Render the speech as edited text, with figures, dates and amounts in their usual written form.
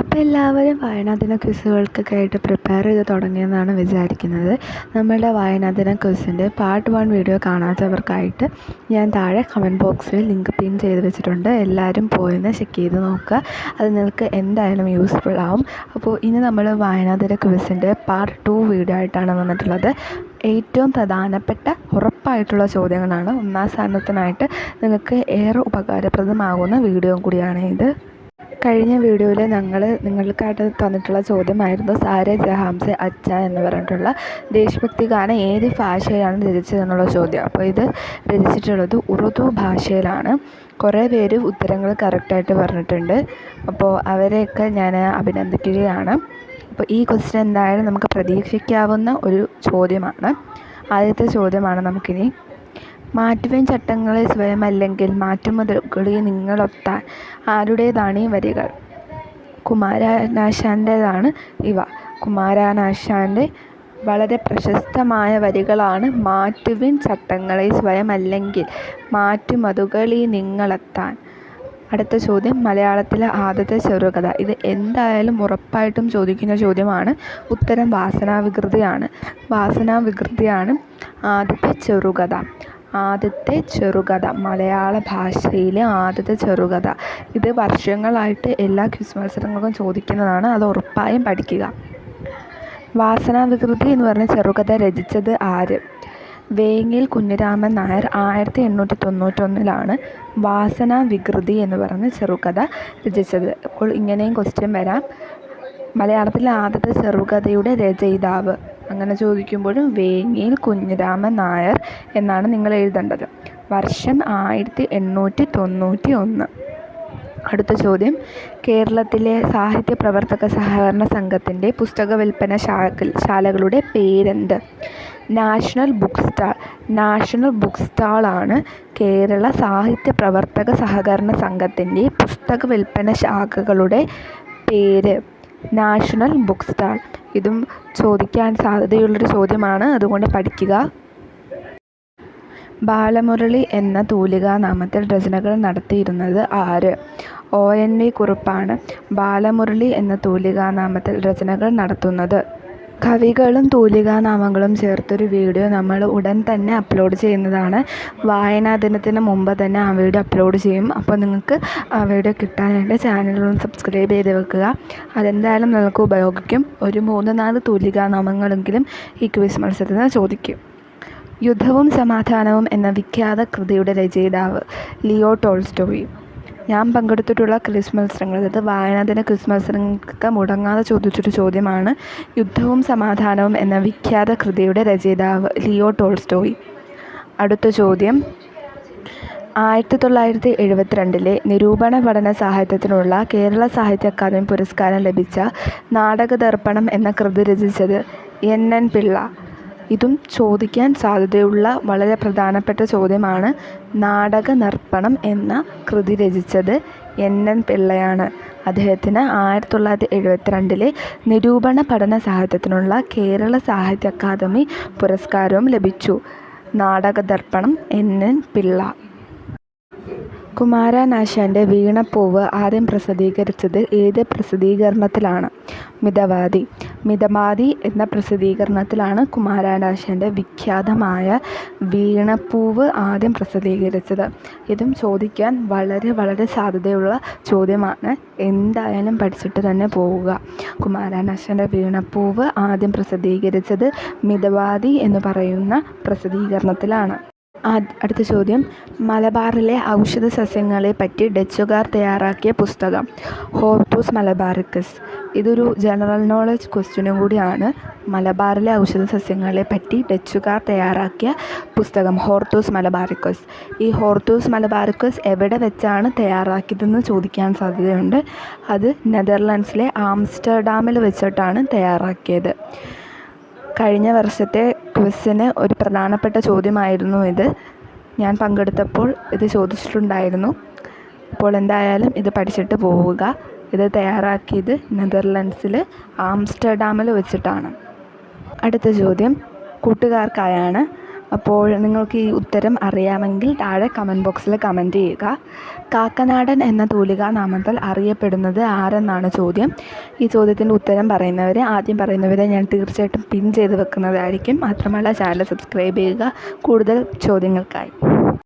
അപ്പോൾ എല്ലാവരും വായനാദിന ക്വിസുകൾക്കൊക്കെ ആയിട്ട് പ്രിപ്പയർ ചെയ്ത് തുടങ്ങിയെന്നാണ് വിചാരിക്കുന്നത്. നമ്മളുടെ വായനാദിന ക്വിസിൻ്റെ പാർട്ട് 1 വീഡിയോ കാണാത്തവർക്കായിട്ട് ഞാൻ താഴെ കമൻറ്റ് ബോക്സിൽ ലിങ്ക് പിൻ ചെയ്ത് വെച്ചിട്ടുണ്ട്. എല്ലാവരും പോയെന്ന് ചെക്ക് ചെയ്ത് നോക്കുക. അത് നിങ്ങൾക്ക് എന്തായാലും യൂസ്ഫുൾ ആവും. അപ്പോൾ ഇനി നമ്മൾ വായനാദിന ക്വിസിൻ്റെ പാർട്ട് 2 വീഡിയോ ആയിട്ടാണ് വന്നിട്ടുള്ളത്. ഏറ്റവും പ്രധാനപ്പെട്ട ഉറപ്പായിട്ടുള്ള ചോദ്യങ്ങളാണ്. 1ാം സ്ഥാനത്തിനായിട്ട് നിങ്ങൾക്ക് ഏറെ ഉപകാരപ്രദമാകുന്ന വീഡിയോ കൂടിയാണ് ഇത്. കഴിഞ്ഞ വീഡിയോയിൽ നിങ്ങൾക്കായിട്ട് തന്നിട്ടുള്ള ചോദ്യമായിരുന്നു സാരെ ജഹാംസെ അച്ഛ എന്ന് പറഞ്ഞിട്ടുള്ള ദേശഭക്തി ഗാനം ഏത് ഭാഷയിലാണ് രചിച്ചതെന്നുള്ള ചോദ്യം. അപ്പോൾ ഇത് രചിച്ചിട്ടുള്ളത് ഉറുദു ഭാഷയിലാണ്. കുറേ പേര് ഉത്തരങ്ങൾ കറക്റ്റായിട്ട് പറഞ്ഞിട്ടുണ്ട്. അപ്പോൾ അവരെയൊക്കെ ഞാൻ അഭിനന്ദിക്കുകയാണ്. അപ്പോൾ ഈ ക്വസ്റ്റ്യൻ എന്തായാലും നമുക്ക് പ്രതീക്ഷിക്കാവുന്ന ഒരു ചോദ്യമാണ്. ആദ്യത്തെ ചോദ്യമാണ് നമുക്കിനി. മാറ്റുവിൻ ചട്ടങ്ങളെ സ്വയമല്ലെങ്കിൽ മാറ്റുമുതലുകളെ നിങ്ങളൊത്താൻ ആരുടേതാണ് ഈ വരികൾ? കുമാരനാശാൻ്റേതാണ് ഇവ. കുമാരനാശാൻ്റെ വളരെ പ്രശസ്തമായ വരികളാണ് മാറ്റുവിൻ ചട്ടങ്ങളെ സ്വയമല്ലെങ്കിൽ മാറ്റുമതുകളി നിങ്ങളെത്താൻ. അടുത്ത ചോദ്യം മലയാളത്തിലെ ആദ്യത്തെ ചെറുകഥ. ഇത് എന്തായാലും ഉറപ്പായിട്ടും ചോദിക്കുന്ന ചോദ്യമാണ്. ഉത്തരം വാസനാവികൃതിയാണ്. വാസനാവികൃതിയാണ് ആദ്യത്തെ ചെറുകഥ മലയാള ഭാഷയിലെ ആദ്യത്തെ ചെറുകഥ. ഇത് വർഷങ്ങളായിട്ട് എല്ലാ ക്വിസ് മത്സരങ്ങൾക്കും ചോദിക്കുന്നതാണ്. അത് ഉറപ്പായും പഠിക്കുക. വാസനാവികൃതി എന്ന് പറഞ്ഞ ചെറുകഥ രചിച്ചത് ആര്? വേങ്ങിൽ കുഞ്ഞിരാമൻ നായർ 1891 വാസനാവികൃതി എന്ന് പറഞ്ഞ ചെറുകഥ രചിച്ചത്. അപ്പോൾ ഇങ്ങനെയും ക്വസ്റ്റ്യൻ വരാം. മലയാളത്തിലെ ആദ്യത്തെ ചെറുകഥയുടെ രചയിതാവ് അങ്ങനെ ചോദിക്കുമ്പോഴും വേങ്ങിൽ കുഞ്ഞിരാമൻ നായർ എന്നാണ് നിങ്ങൾ എഴുതേണ്ടത്. വർഷം 1891. അടുത്ത ചോദ്യം കേരളത്തിലെ സാഹിത്യ പ്രവർത്തക സഹകരണ സംഘത്തിൻ്റെ പുസ്തക വിൽപ്പന ശാലകളുടെ പേരെന്ത്? നാഷണൽ ബുക്ക് സ്റ്റാളാണ് കേരള സാഹിത്യ പ്രവർത്തക സഹകരണ സംഘത്തിൻ്റെ പുസ്തക വിൽപ്പന ശാഖകളുടെ പേര്. National book stall. ഇതും ചോദിക്കാൻ സാധ്യതയുള്ളൊരു ചോദ്യമാണ്, അതുകൊണ്ട് പഠിക്കുക. ബാലമുരളി എന്ന തൂലികാനാമത്തിൽ രചനകൾ നടത്തിയിരുന്നത് ആര്? ONV കുറുപ്പാണ് ബാലമുരളി എന്ന തൂലികാനാമത്തിൽ രചനകൾ നടത്തുന്നത്. കവികളും തൂലികാനാമങ്ങളും ചേർത്തൊരു വീഡിയോ നമ്മൾ ഉടൻ തന്നെ അപ്ലോഡ് ചെയ്യുന്നതാണ്. വായനാ ദിനത്തിന് മുമ്പ് തന്നെ ആ വീഡിയോ അപ്ലോഡ് ചെയ്യും. അപ്പോൾ നിങ്ങൾക്ക് ആ വീഡിയോ കിട്ടാനായിട്ട് ചാനലൊന്ന് സബ്സ്ക്രൈബ് ചെയ്ത് വെക്കുക. അതെന്തായാലും നിങ്ങൾക്ക് ഉപയോഗിക്കും. ഒരു 3-4 തൂലികാനാമങ്ങളെങ്കിലും ഈ ക്വിസ് മത്സരത്തിന് ചോദിക്കും. യുദ്ധവും സമാധാനവും എന്ന വിഖ്യാത കൃതിയുടെ രചയിതാവ്? Leo Tolstoy. ഞാൻ പങ്കെടുത്തിട്ടുള്ള ക്വിസ് മത്സരങ്ങൾ, അതായത് വായനാദിന ക്വിസ് മത്സരങ്ങൾക്ക് മുടങ്ങാതെ ചോദിച്ചൊരു ചോദ്യമാണ്. യുദ്ധവും സമാധാനവും എന്ന വിഖ്യാത കൃതിയുടെ രചയിതാവ് ലിയോ ടോൾസ്റ്റോയ്. അടുത്ത ചോദ്യം 1972 നിരൂപണ പഠന സാഹിത്യത്തിനുള്ള കേരള സാഹിത്യ അക്കാദമി പുരസ്കാരം ലഭിച്ച നാടകദർപ്പണം എന്ന കൃതി രചിച്ചത് NN പിള്ള. ഇതും ചോദിക്കാൻ സാധ്യതയുള്ള വളരെ പ്രധാനപ്പെട്ട ചോദ്യമാണ്. നാടകനർപ്പണം എന്ന കൃതി രചിച്ചത് NN പിള്ളയാണ്. അദ്ദേഹത്തിന് 1972 നിരൂപണ പഠന സാഹിത്യത്തിനുള്ള കേരള സാഹിത്യ അക്കാദമി പുരസ്കാരവും ലഭിച്ചു. നാടകദർപ്പണം NN പിള്ള. കുമാരനാശാൻ്റെ വീണപ്പൂവ് ആദ്യം പ്രസിദ്ധീകരിച്ചത് ഏത് പ്രസിദ്ധീകരണത്തിലാണ്? മിതവാദി എന്ന പ്രസിദ്ധീകരണത്തിലാണ് കുമാരനാശാൻ്റെ വിഖ്യാതമായ വീണപ്പൂവ് ആദ്യം പ്രസിദ്ധീകരിച്ചത്. ഇതും ചോദിക്കാൻ വളരെ സാധ്യതയുള്ള ചോദ്യമാണ്. എന്തായാലും പഠിച്ചിട്ട് തന്നെ പോവുക. കുമാരനാശാൻ്റെ വീണപ്പൂവ് ആദ്യം പ്രസിദ്ധീകരിച്ചത് മിതവാദി എന്ന് പറയുന്ന പ്രസിദ്ധീകരണത്തിലാണ്. അടുത്ത ചോദ്യം മലബാറിലെ ഔഷധ സസ്യങ്ങളെ പറ്റി ഡച്ചുകാർ തയ്യാറാക്കിയ പുസ്തകം? Hortus Malabaricus. ഇതൊരു ജനറൽ നോളജ് ക്വസ്റ്റ്യനും കൂടിയാണ്. മലബാറിലെ ഔഷധ സസ്യങ്ങളെ പറ്റി ഡച്ചുകാർ തയ്യാറാക്കിയ പുസ്തകം ഹോർത്തൂസ് മലബാറിക്കസ്. ഈ ഹോർത്തൂസ് മലബാറിക്കസ് എവിടെ വെച്ചാണ് തയ്യാറാക്കിയതെന്ന് ചോദിക്കാൻ സാധ്യതയുണ്ട്. അത് നെതർലൻഡ്സിലെ ആംസ്റ്റർഡാമിൽ വെച്ചിട്ടാണ് തയ്യാറാക്കിയത്. കഴിഞ്ഞ വർഷത്തെ ക്വിസിന് ഒരു പ്രധാനപ്പെട്ട ചോദ്യമായിരുന്നു ഇത്. ഞാൻ പങ്കെടുത്തപ്പോൾ ഇത് ചോദിച്ചിട്ടുണ്ടായിരുന്നു. അപ്പോൾ എന്തായാലും ഇത് പഠിച്ചിട്ട് പോവുക. ഇത് തയ്യാറാക്കിയത് നെതർലൻഡ്സിൽ ആംസ്റ്റർഡാമിൽ വെച്ചിട്ടാണ്. അടുത്ത ചോദ്യം കൂട്ടുകാർക്കായാണ്. അപ്പോൾ നിങ്ങൾക്ക് ഈ ഉത്തരം അറിയാമെങ്കിൽ താഴെ കമൻറ്റ് ബോക്സിൽ കമൻറ്റ് ചെയ്യുക. കാക്കനാടൻ എന്ന തൂലികാ നാമത്തിൽ അറിയപ്പെടുന്നത് ആരെന്നാണ് ചോദ്യം. ഈ ചോദ്യത്തിൻ്റെ ഉത്തരം ആദ്യം പറയുന്നവരെ ഞാൻ തീർച്ചയായിട്ടും പിൻ ചെയ്ത് വെക്കുന്നതായിരിക്കും. മാത്രമല്ല ചാനൽ സബ്സ്ക്രൈബ് ചെയ്യുക കൂടുതൽ ചോദ്യങ്ങൾക്കായി.